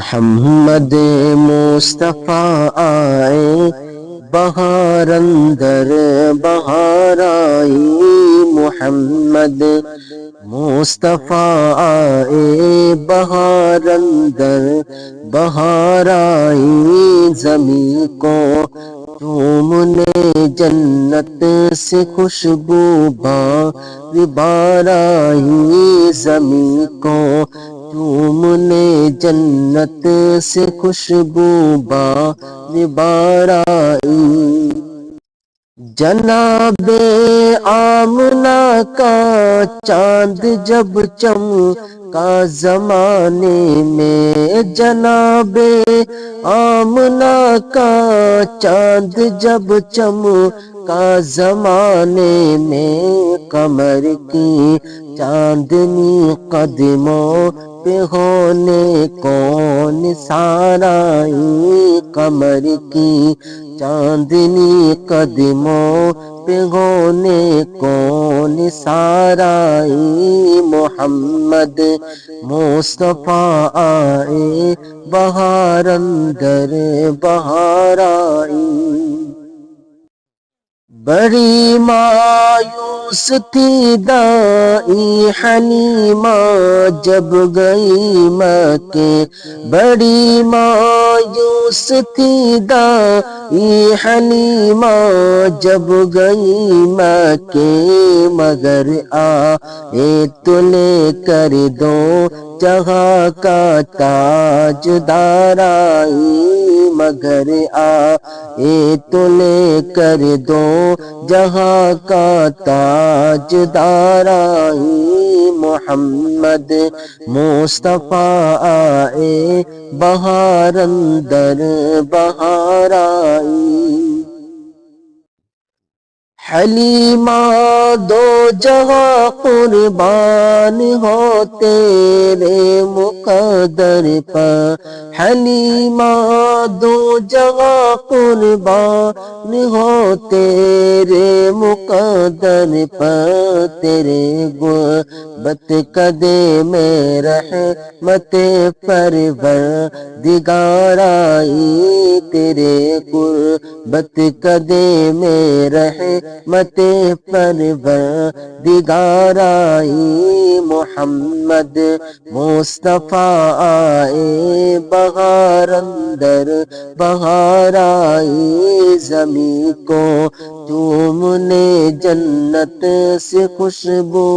محمد مصطفیٰ آئے بہار اندر بہار آئی، محمد مصطفیٰ آئے بہار اندر بہار آئی، زمین کو چومنے جنت سے خوشبو بار آئی، زمین کو چومنے جنت سے خوشبو بار آئی، جناب آمنہ کا چاند جب چمکا زمانے میں، جناب آمنہ کا چاند جب چمکا زمانے میں، قمر کی چاندنی قدموں پہ ہونے کون سارائی، قمر کی چاندنی قدموں پہ ہونے کون سارائی، محمد مصطفیٰ آئے بہار اندر بہار آئی، بڑی مایوس تھی دائی حلیمہ جب گئی مکے، بڑی مایوس تھی دائی حلیمہ جب گئی مکے، مگر آئے تو لے کر دو جہاں کا تاجدار آئی، مگر آئے تو لے کر دو جہاں کا تاجدار آئی، محمد مصطفیٰ آئے بہار اندر بہار آئی، حلیمہ دو جہاں قربان ہو تیرے مقدر پر، حلیمہ دو جہاں قربان ہو تیرے مقدر پر، تیرے غربت قدے میں رحمت پروردگار آئی، تیرے غربت قدے میں رحمت پروردگار آئی، محمد مصطفیٰ آئے بہار اندر بہار آئی، زمین کو چومنے جنت سے خوشبو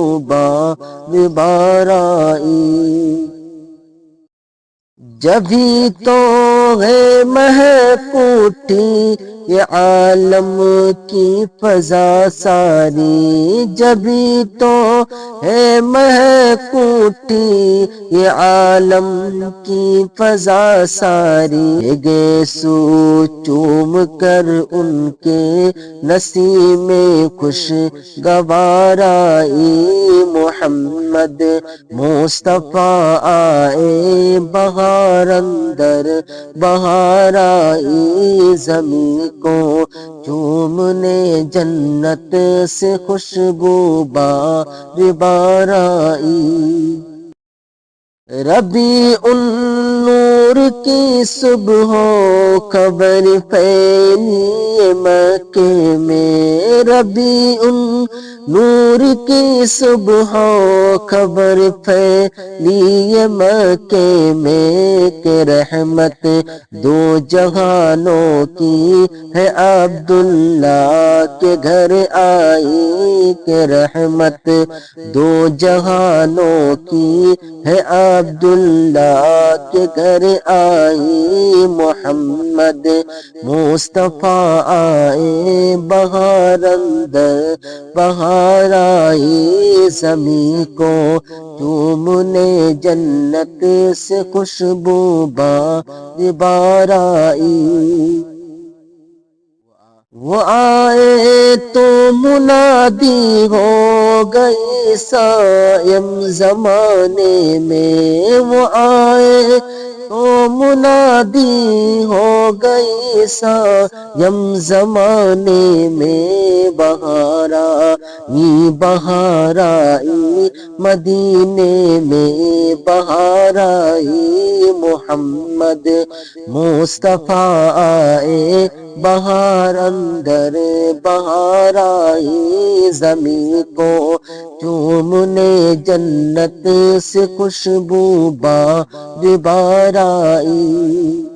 بار آئی، جبھی تو ہے مہک اٹھی یہ عالم کی فضا ساری، جبھی تو ہے مہک اٹھی یہ عالم کی فضا ساری، گیسو چوم کر ان کے نسیم میں خوش گوار آئی، محمد مصطفیٰ آئے بہار اندر بہار آئی، زمین کو چومنے جنت سے خوشبو بار آئی، ربیع النور کی صبح خبر پھیلی مکے میں، ربیع النور کی صبح خبر پھیلی مکے میں، کہ رحمت دو جہانوں کی ہے عبداللہ کے گھر آئی، کہ رحمت دو جہانوں کی ہے عبداللہ کے گھر آئی، محمد مصطفیٰ آئے بہار اندر بہار آئی، زمین کو چومنے جنت سے خوشبو بار آئی، وہ آئے تو منادی ہو گئی صائم زمانے میں، وہ آئے تو منادی ہو گئی سا یم زمانے میں بہارا بہار آئی مدینے میں بہار آئی محمد مصطفیٰ آئے بہار اندر بہار آئی زمین کو چومنے جنت سے خوشبو بار آئی